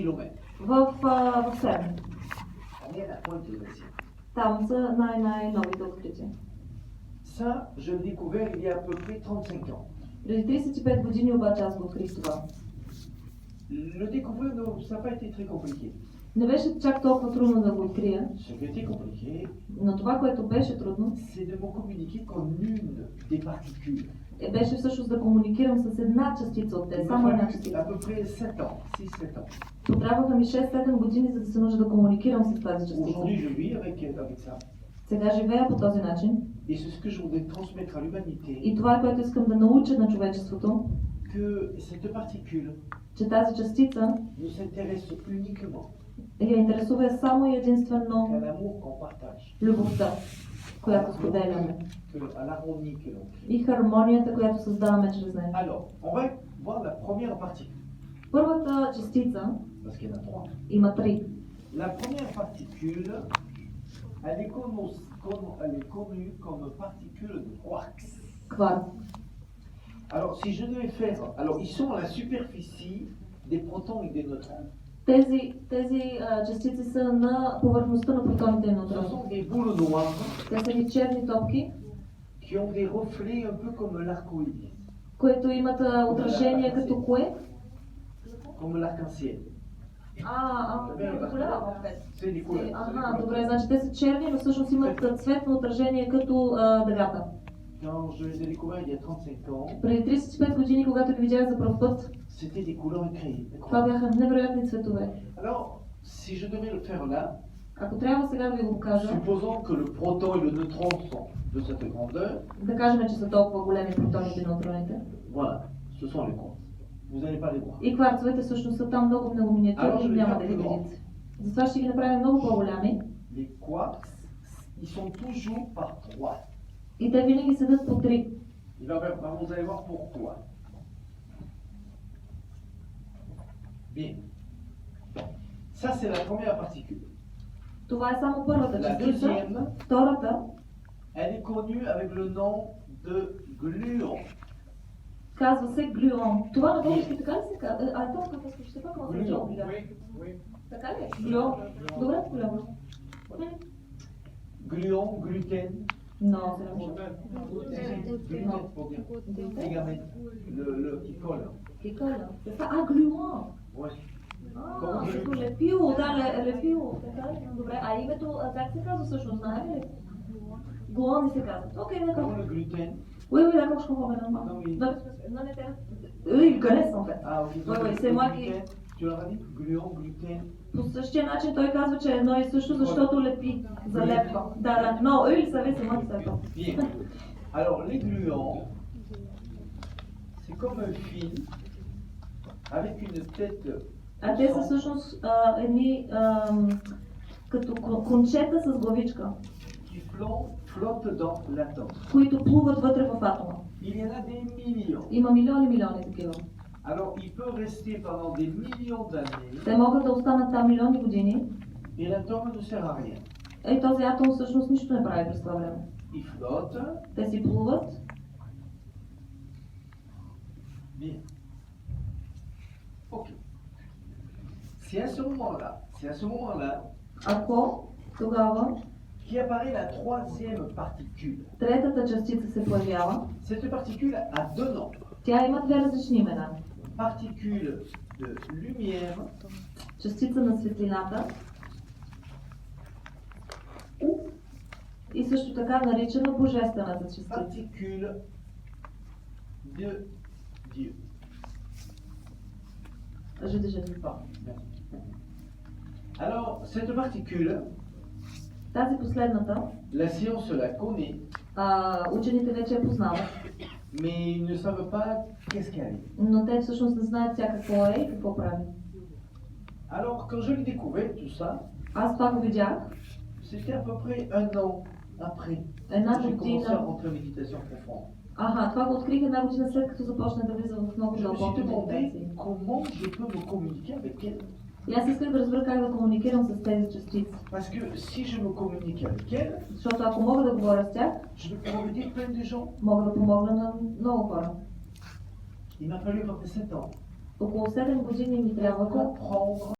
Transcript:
kilomètres. В СЕРН. Dernière la pointe de l'Asie. Там са най-новите открития. Ça, je l'ai découvert il y a à peu près 35 ans. Преди 35 години обаче аз го открих това. Le découvrir, ça n'a pas été très compliqué. Не беше чак толкова трудно да го открия, Ce qui était compliqué, но това, което беше трудно, c'est de me communiquer qu'en une des particules. беше всъщност да комуникирам с една частица от те, Il само m'a една fallu частица. à peu près 7 ans, 6-7 ans. Потребваха ми 6-7 години, за да се науча да комуникирам с тази частица. Aujourd'hui, je vis avec ça. Сега живея по този начин. Et c'est ce que je voudrais transmettre à l'humanité. И това е, което искам да науча на човечеството, Que cette particule че тази частица ne s'intéresse uniquement я интересува само и единствено qu'à l'amour qu'on partage, любовта, която споделяме, à l'harmonie que l'on crée. и хармонията, която създаваме чрез нея. Alors, on va voir la première particule, Първата частица parce qu'il y en a 3. има 3. La première particule, elle est connue comme particule de quarks. Кварк. Alors, si je devais faire... Alors, ils sont à la superficie des protons et des neutrons. Тези частици са на повърхността на протоните и Ce неутроните. sont des boules noires Те са ни черни топки, qui ont des reflets un peu comme l'arc-en-ciel. които имат отражение като кое? Comme l'arc-en-ciel. C'est des couleurs. Ага, добре, значи те са черни, но всъщност имат цветно отражение като дъгата. Quand je les ai découverts il y a 35 ans, Преди 35 години, когато ги видях за пръв път, c'était des couleurs incroyables. това бяха невероятни цветове. Alors, si je devais le faire là, Ако трябва сега да ви го кажа, supposons que le proton et le neutron sont de cette grandeur, да кажем, че са толкова големи протоните и неутроните. voilà, ce sont les quarks. Vous n'allez pas les voir. И кварцовете всъщност са там много миниатюрни и няма да ги видите. Затова ще ги направим много по-голями. Les quarks, ils sont toujours par 3. И те винаги седат по 3. Vous allez voir pourquoi. Bien. Ça, c'est la première particule. Това е само първата La частица. deuxième, Втората elle est connue avec le nom de gluon. казва се глюон. Това на български така ли се казва? Това какво се ще пък се Gluon. Така ли е? Глюон. Добре, глюон. Gluon, gluten. Non, c'est la même Gluten, pour dire. Les gamètes, le qui colle. chose. C'est ça? Глюон. Ouais. Като лепило, да, лепило. Така ли? Добре, а името, как се казва всъщност, знае ли? Глуони се казва. Окей, Comme d'accord. le gluten. Oui, oui, d'accord, je comprends maintenant. Non, oui. Non, mais eux, ils connaissent en fait. Ah, ok. Oui, oui, c'est moi qui... Tu leur as dit gluon, gluten. По същия начин той казва, че е едно и също, защото лепи, залепва. Да, но eux, ils savaient, c'est moi qui savais pas. Bien. Alors, les gluons, c'est comme un fil avec une tête. А те са всъщност едни като кончета с главичка, Qui flottent dans l'atome. които плуват вътре в атома. Il y en a des millions. Има милиони такива. Alors, il peut rester pendant des millions d'années Те могат да останат там милиони години et l'atome ne sert à rien. и този атом всъщност нищо не прави през това време. Il flotte. Те си плуват. Bien. Ok. C'est à ce moment-là Ако тогава qui apparaît la troisième particule. третата частица се появява, Cette particule a deux noms. тя има две различни имена. Particule de lumière Частица на светлината и също така наричана божествената частица. particule de Dieu. Je dis pas. Alors, cette particule, Тази последната, la science la connaît, учените вече я познават, mais ils ne savent pas qu'est-ce qu'elle est. но те всъщност не знаят тя какво е и какво прави. Alors, quand je l'ai découvert, tout ça, Аз това го видях c'était à peu près un an après една que j'ai commencé à година. rentrer en méditation profonde. Това го открих една година след като започна да влизам в много Je me suis дълбоки demandé медитации. comment je peux me communiquer avec elle. И аз исках да разбера как да комуникирам с тези частици. Parce que si je me communique avec elle, Защото ако мога да говоря с тях, je vais pouvoir aider plein de gens. мога да помогна на много хора. Il m'a fallu à peu près 7 ans Около 7 години ми pour трябваха, comprendre